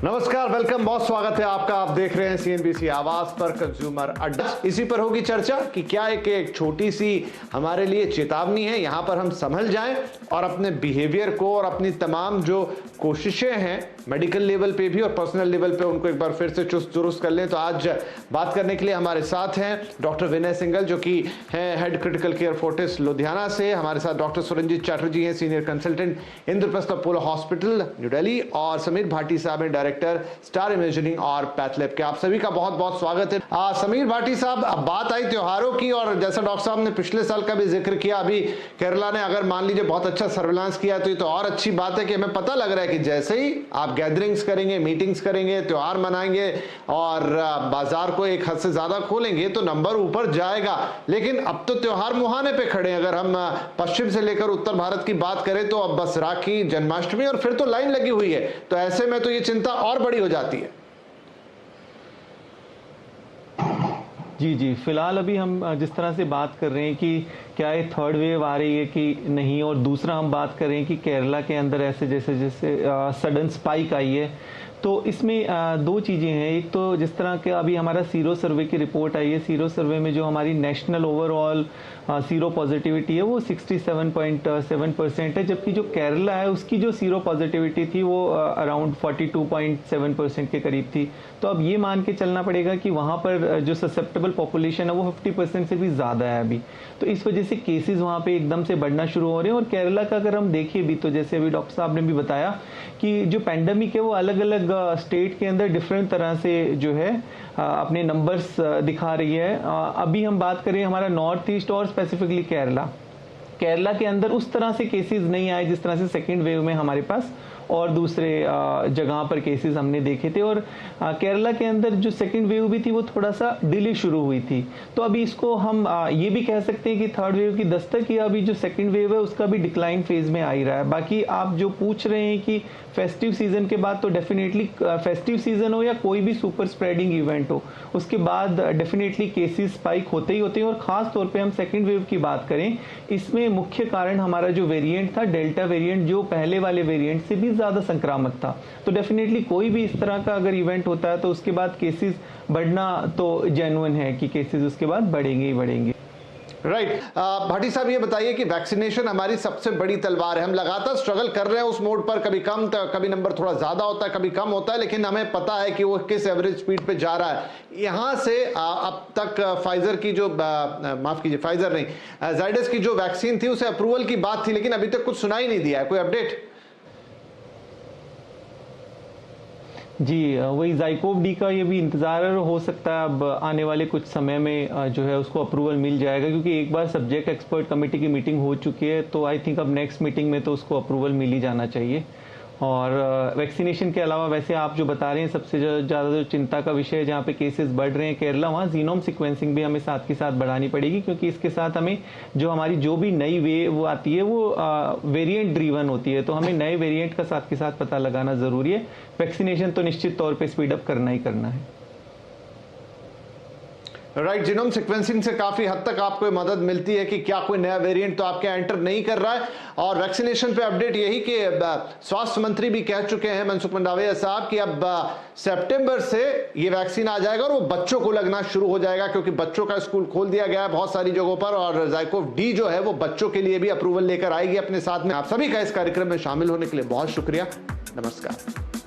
नमस्कार, वेलकम, बहुत स्वागत है आपका। आप देख रहे हैं सीएनबीसी आवाज पर कंज्यूमर अड्डा। इसी पर होगी चर्चा कि क्या एक छोटी सी हमारे लिए चेतावनी है, यहां पर हम संभल जाएं और अपने बिहेवियर को और अपनी तमाम जो कोशिशें हैं मेडिकल लेवल पे भी और पर्सनल लेवल पे उनको एक बार फिर से चुस्त दुरुस्त कर लें। तो आज बात करने के लिए हमारे साथ हैं डॉक्टर विनय सिंघल, जो कि हैं head critical care Fortis Ludhiana से। हमारे साथ डॉक्टर सुरंजीत चैटर्जी हैं, senior consultant Indraprastha Apollo hospital new Delhi, और समीर भाटी साहब हैं, डायरेक्टर स्टार इमेजिंग और पैथलैब के। आप सभी का बहुत बहुत स्वागत है। समीर भाटी साहब, अब बात आई त्योहारों की, और जैसा डॉक्टर साहब ने पिछले साल का भी जिक्र किया, अभी केरला ने अगर मान लीजिए बहुत अच्छा सर्विलांस किया तो ये तो और अच्छी बात है कि हमें पता लग रहा है कि जैसे ही आप गैदरिंग्स करेंगे, मीटिंग्स करेंगे, त्योहार मनाएंगे और बाजार को एक हद से ज्यादा खोलेंगे तो नंबर ऊपर जाएगा। लेकिन अब तो त्योहार मुहाने पे खड़े हैं। अगर हम पश्चिम से लेकर उत्तर भारत की बात करें तो अब बस राखी, जन्माष्टमी और फिर तो लाइन लगी हुई है। तो ऐसे में तो ये चिंता और बड़ी हो जाती है। जी, फिलहाल अभी हम जिस तरह से बात कर रहे हैं कि क्या ये थर्ड वेव आ रही है कि नहीं, और दूसरा हम बात कर रहे हैं कि केरला के अंदर ऐसे जैसे सडन स्पाइक आई है, तो इसमें दो चीज़ें हैं। एक तो जिस तरह के अभी हमारा सीरो सर्वे की रिपोर्ट आई है, सीरो सर्वे में जो हमारी नेशनल ओवरऑल सीरो पॉजिटिविटी है वो 67.7% है, जबकि जो केरला है उसकी जो सीरो पॉजिटिविटी थी वो अराउंड 42.7% के करीब थी। तो अब ये मान के चलना पड़ेगा कि वहाँ पर जो ससेप्टेबल पॉपुलेशन है वो 50% से भी ज़्यादा है अभी। तो इस वजह से केसेस वहाँ पे एकदम से बढ़ना शुरू हो रहे हैं। और केरला का अगर हम देखें भी, तो जैसे अभी डॉक्टर साहब ने भी बताया कि जो पैंडेमिक है वो अलग अलग स्टेट के अंदर डिफरेंट तरह से जो है अपने नंबर्स दिखा रही है। अभी हम बात करें हमारा नॉर्थ ईस्ट और स्पेसिफिकली केरला के अंदर उस तरह से केसेस नहीं आए जिस तरह से सेकेंड वेव में हमारे पास और दूसरे जगह पर केसेस हमने देखे थे। और केरला के अंदर जो सेकंड वेव भी थी वो थोड़ा सा डिले शुरू हुई थी। तो अभी इसको हम ये भी कह सकते हैं कि थर्ड वेव की दस्तक या अभी जो सेकंड वेव है उसका भी डिक्लाइन फेज में आ ही रहा है। बाकी आप जो पूछ रहे हैं कि फेस्टिव सीजन के बाद, तो डेफिनेटली फेस्टिव सीजन हो या कोई भी सुपर स्प्रेडिंग इवेंट हो, उसके बाद डेफिनेटली केसेस स्पाइक होते ही होते हैं। और खास तौर पे हम सेकंड वेव की बात करें, इसमें मुख्य कारण हमारा जो वेरिएंट था डेल्टा वेरिएंट, जो पहले वाले वेरिएंट से भी ज्यादा संक्रामक था। तो डेफिनेटली कोई भी इस तरह का अगर इवेंट होता है तो उसके बाद केसेस बढ़ना तो जेन्युइन है कि केसेस उसके बाद बढ़ेंगे ही बढ़ेंगे। राइट। भाटी साहब, ये बताइए कि वैक्सीनेशन हमारी सबसे बड़ी तलवार है। हम लगातार स्ट्रगल कर रहे हैं उस मोड पर, कभी कम, कभी नंबर थोड़ा ज्यादा होता है, कभी कम होता है, लेकिन हमें पता है कि वो किस एवरेज स्पीड पे जा रहा है। यहां से अब तक फाइजर की जो माफ कीजिए, फाइजर नहीं, जाइडस की जो वैक्सीन थी उसे अप्रूवल की बात थी, लेकिन अभी तक कुछ सुनाई नहीं दिया है। कोई अपडेट? जी, वही ज़ाइकोव डी का ये भी इंतज़ार हो सकता है अब आने वाले कुछ समय में जो है उसको अप्रूवल मिल जाएगा, क्योंकि एक बार सब्जेक्ट एक्सपर्ट कमेटी की मीटिंग हो चुकी है। तो आई थिंक अब नेक्स्ट मीटिंग में तो उसको अप्रूवल मिल ही जाना चाहिए। और वैक्सीनेशन के अलावा वैसे आप जो बता रहे हैं सबसे ज़्यादा जो चिंता का विषय है जहाँ पे केसेस बढ़ रहे हैं केरला, वहाँ जीनोम सीक्वेंसिंग भी हमें साथ के साथ बढ़ानी पड़ेगी, क्योंकि इसके साथ हमें जो हमारी जो भी नई वो आती है वो वेरिएंट ड्रीवन होती है। तो हमें नए वेरिएंट का साथ के साथ पता लगाना ज़रूरी है। वैक्सीनेशन तो निश्चित तौर पर स्पीड अप करना ही करना है। राइट, जीनोम सीक्वेंसिंग से काफी हद तक आपको मदद मिलती है कि क्या कोई नया वेरिएंट तो आपके एंटर नहीं कर रहा है। और वैक्सीनेशन पे अपडेट यही कि स्वास्थ्य मंत्री भी कह चुके हैं, मनसुख मंडाविया साहब, कि अब सितंबर से ये वैक्सीन आ जाएगा और वो बच्चों को लगना शुरू हो जाएगा, क्योंकि बच्चों का स्कूल खोल दिया गया है बहुत सारी जगहों पर। और ज़ाइकोव डी जो है वो बच्चों के लिए भी अप्रूवल लेकर आएगी अपने साथ में। आप सभी का इस कार्यक्रम में शामिल होने के लिए बहुत शुक्रिया। नमस्कार।